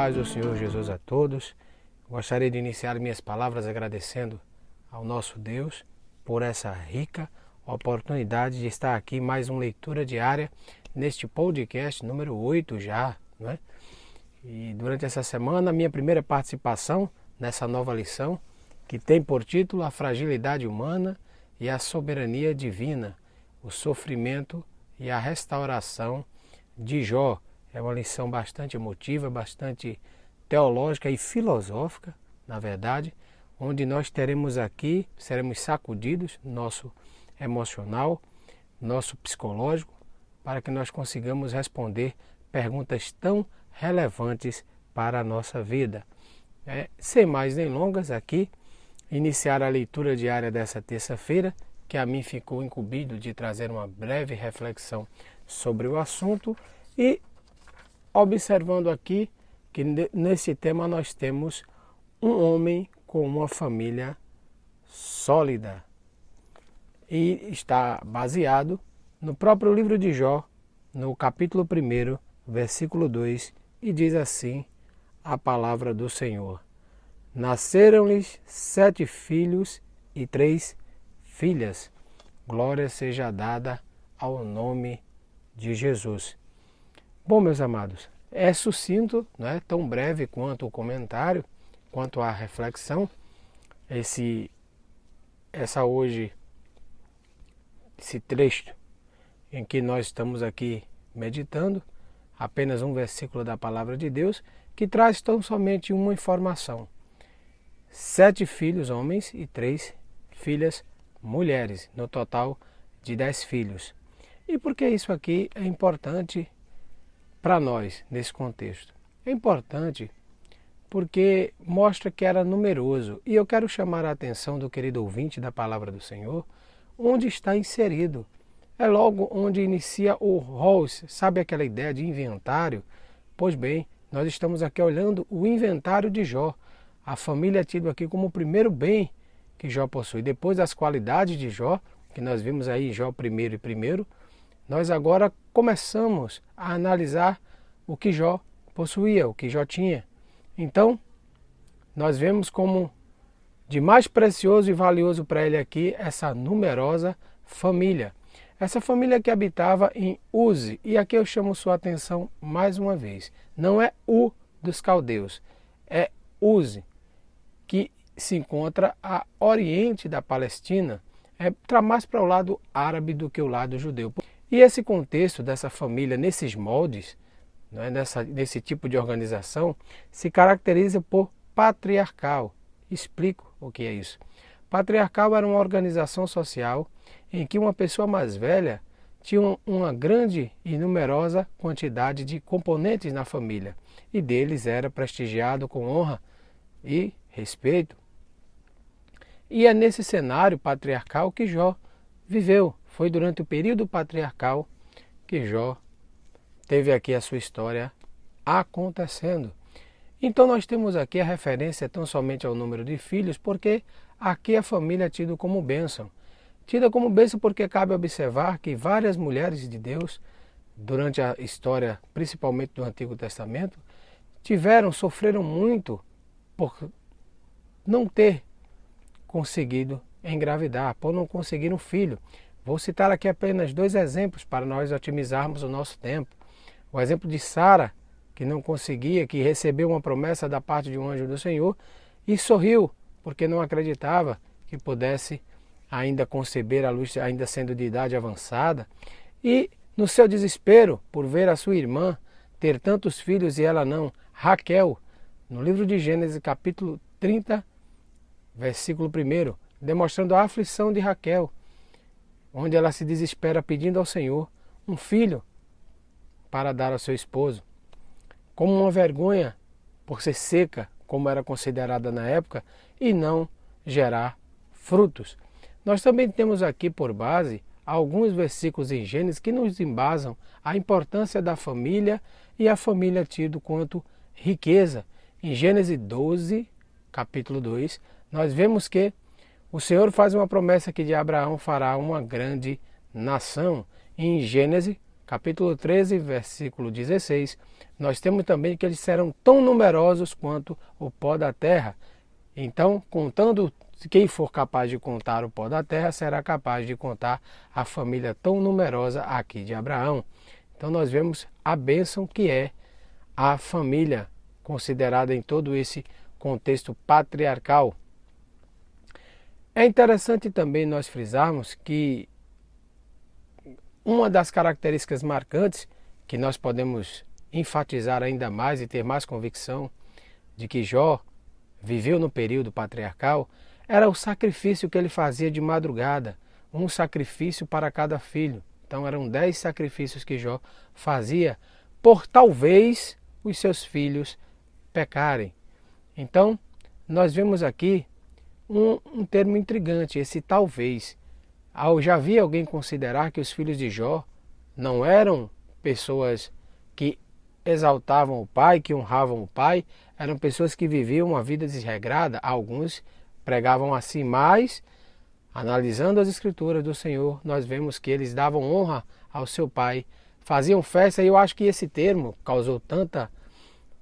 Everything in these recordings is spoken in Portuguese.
paz do Senhor Jesus a todos. Gostaria de iniciar minhas palavras agradecendo ao nosso Deus por essa rica oportunidade de estar aqui mais uma leitura diária neste podcast número 8 já, né? E durante essa semana, a minha primeira participação nessa nova lição, que tem por título A Fragilidade Humana e a Soberania Divina, o sofrimento e a restauração de Jó. É uma lição bastante emotiva, bastante teológica e filosófica, na verdade, onde nós teremos aqui, seremos sacudidos, nosso emocional, nosso psicológico, para que nós consigamos responder perguntas tão relevantes para a nossa vida. Sem mais delongas aqui, iniciar a leitura diária dessa terça-feira, que a mim ficou incumbido de trazer uma breve reflexão sobre o assunto e observando aqui que nesse tema nós temos um homem com uma família sólida e está baseado no próprio livro de Jó, no capítulo 1, versículo 2, e diz assim a palavra do Senhor: Nasceram-lhes 7 filhos e 3 filhas. Glória seja dada ao nome de Jesus. Bom, meus amados, é sucinto, não é tão breve quanto o comentário, quanto a reflexão. Esse trecho em que nós estamos aqui meditando, apenas um versículo da palavra de Deus, que traz tão somente uma informação: 7 filhos homens e 3 filhas mulheres, no total de 10 filhos. E por que isso aqui é importante para nós nesse contexto? É importante porque mostra que era numeroso. E eu quero chamar a atenção do querido ouvinte da palavra do Senhor, onde está inserido. É logo onde inicia o rol, sabe aquela ideia de inventário? Pois bem, nós estamos aqui olhando o inventário de Jó. A família é tido aqui como o primeiro bem que Jó possui. Depois das qualidades de Jó, que nós vimos aí em Jó primeiro, nós agora começamos a analisar o que Jó possuía, o que Jó tinha. Então, nós vemos como de mais precioso e valioso para ele aqui essa numerosa família. Essa família que habitava em Uze, e aqui eu chamo sua atenção mais uma vez, não é U dos caldeus, é Uze, que se encontra a oriente da Palestina, mais para o lado árabe do que o lado judeu. E esse contexto dessa família, nesses moldes, né, nesse tipo de organização, se caracteriza por patriarcal. Explico o que é isso. Patriarcal era uma organização social em que uma pessoa mais velha tinha uma grande e numerosa quantidade de componentes na família, e deles era prestigiado com honra e respeito. E é nesse cenário patriarcal que Jó viveu. Foi durante o período patriarcal que Jó teve aqui a sua história acontecendo. Então nós temos aqui a referência tão somente ao número de filhos, porque aqui a família é tida como bênção. Tida como bênção porque cabe observar que várias mulheres de Deus, durante a história, principalmente do Antigo Testamento, sofreram muito por não ter conseguido engravidar, por não conseguir um filho. Vou citar aqui apenas 2 exemplos para nós otimizarmos o nosso tempo. O exemplo de Sara, que não conseguia, que recebeu uma promessa da parte de um anjo do Senhor e sorriu, porque não acreditava que pudesse ainda conceber a luz, ainda sendo de idade avançada. E no seu desespero por ver a sua irmã ter tantos filhos e ela não, Raquel, no livro de Gênesis capítulo 30, versículo 1, demonstrando a aflição de Raquel, onde ela se desespera pedindo ao Senhor um filho para dar ao seu esposo. Como uma vergonha por ser seca, como era considerada na época, e não gerar frutos. Nós também temos aqui por base alguns versículos em Gênesis que nos embasam a importância da família e a família tido quanto riqueza. Em Gênesis 12, capítulo 2, nós vemos que o Senhor faz uma promessa que de Abraão fará uma grande nação. Em Gênesis capítulo 13, versículo 16, nós temos também que eles serão tão numerosos quanto o pó da terra. Então, contando, quem for capaz de contar o pó da terra, será capaz de contar a família tão numerosa aqui de Abraão. Então nós vemos a bênção que é a família considerada em todo esse contexto patriarcal. É interessante também nós frisarmos que uma das características marcantes que nós podemos enfatizar ainda mais e ter mais convicção de que Jó viveu no período patriarcal era o sacrifício que ele fazia de madrugada, um sacrifício para cada filho. Então eram 10 sacrifícios que Jó fazia por talvez os seus filhos pecarem. Então nós vemos aqui um termo intrigante, esse talvez. Já havia alguém considerar que os filhos de Jó não eram pessoas que exaltavam o pai, que honravam o pai, eram pessoas que viviam uma vida desregrada. Alguns pregavam assim, mas analisando as escrituras do Senhor, nós vemos que eles davam honra ao seu pai, faziam festa, e eu acho que esse termo causou tanta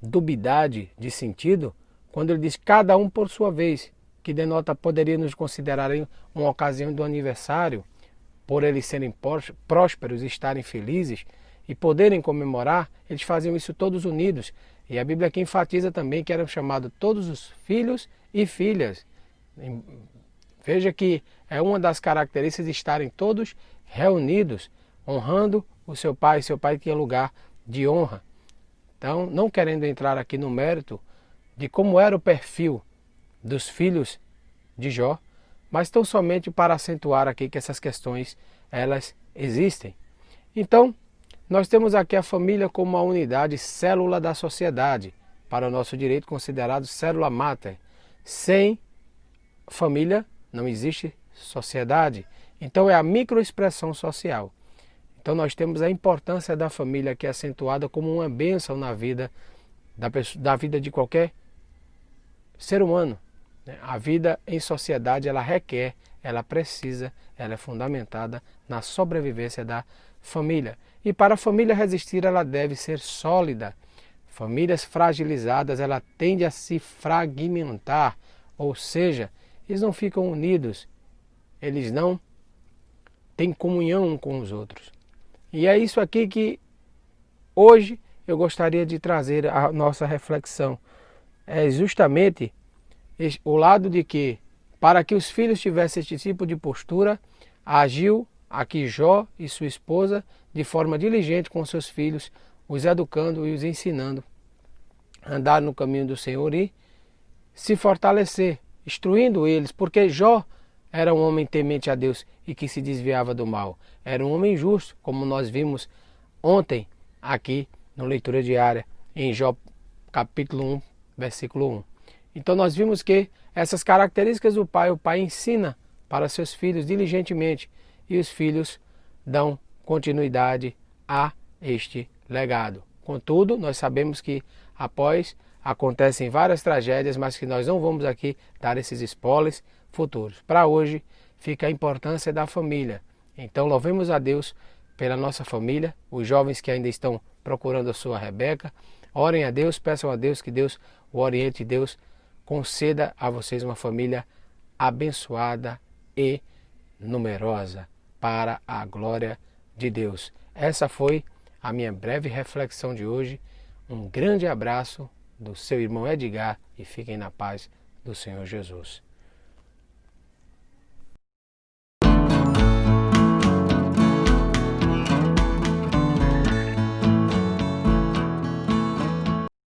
dubiedade de sentido, quando ele diz cada um por sua vez, que denota, poderia nos considerar uma ocasião do aniversário, por eles serem prósperos e estarem felizes e poderem comemorar, eles faziam isso todos unidos. E a Bíblia aqui enfatiza também que eram chamados todos os filhos e filhas. Veja que é uma das características de estarem todos reunidos, honrando o seu pai tinha lugar de honra. Então, não querendo entrar aqui no mérito de como era o perfil dos filhos de Jó, mas tão somente para acentuar aqui que essas questões, elas existem. Então, nós temos aqui a família como a unidade, célula da sociedade, para o nosso direito considerado célula máter. Sem família não existe sociedade. Então é a microexpressão social. Então nós temos a importância da família aqui acentuada como uma bênção na vida da vida de qualquer ser humano. A vida em sociedade, ela requer, ela precisa, ela é fundamentada na sobrevivência da família. E para a família resistir, ela deve ser sólida. Famílias fragilizadas, ela tende a se fragmentar, ou seja, eles não ficam unidos, eles não têm comunhão uns com os outros. E é isso aqui que hoje eu gostaria de trazer a nossa reflexão. É justamente o lado de que, para que os filhos tivessem este tipo de postura, agiu aqui Jó e sua esposa de forma diligente com seus filhos, os educando e os ensinando a andar no caminho do Senhor e se fortalecer, instruindo eles, porque Jó era um homem temente a Deus e que se desviava do mal. Era um homem justo, como nós vimos ontem aqui na leitura diária, em Jó capítulo 1, versículo 1. Então nós vimos que essas características do pai, o pai ensina para seus filhos diligentemente e os filhos dão continuidade a este legado. Contudo, nós sabemos que após acontecem várias tragédias, mas que nós não vamos aqui dar esses spoilers futuros. Para hoje fica a importância da família. Então louvemos a Deus pela nossa família, os jovens que ainda estão procurando a sua Rebeca, orem a Deus, peçam a Deus que Deus o oriente, Deus conceda a vocês uma família abençoada e numerosa para a glória de Deus. Essa foi a minha breve reflexão de hoje. Um grande abraço do seu irmão Edgar e fiquem na paz do Senhor Jesus.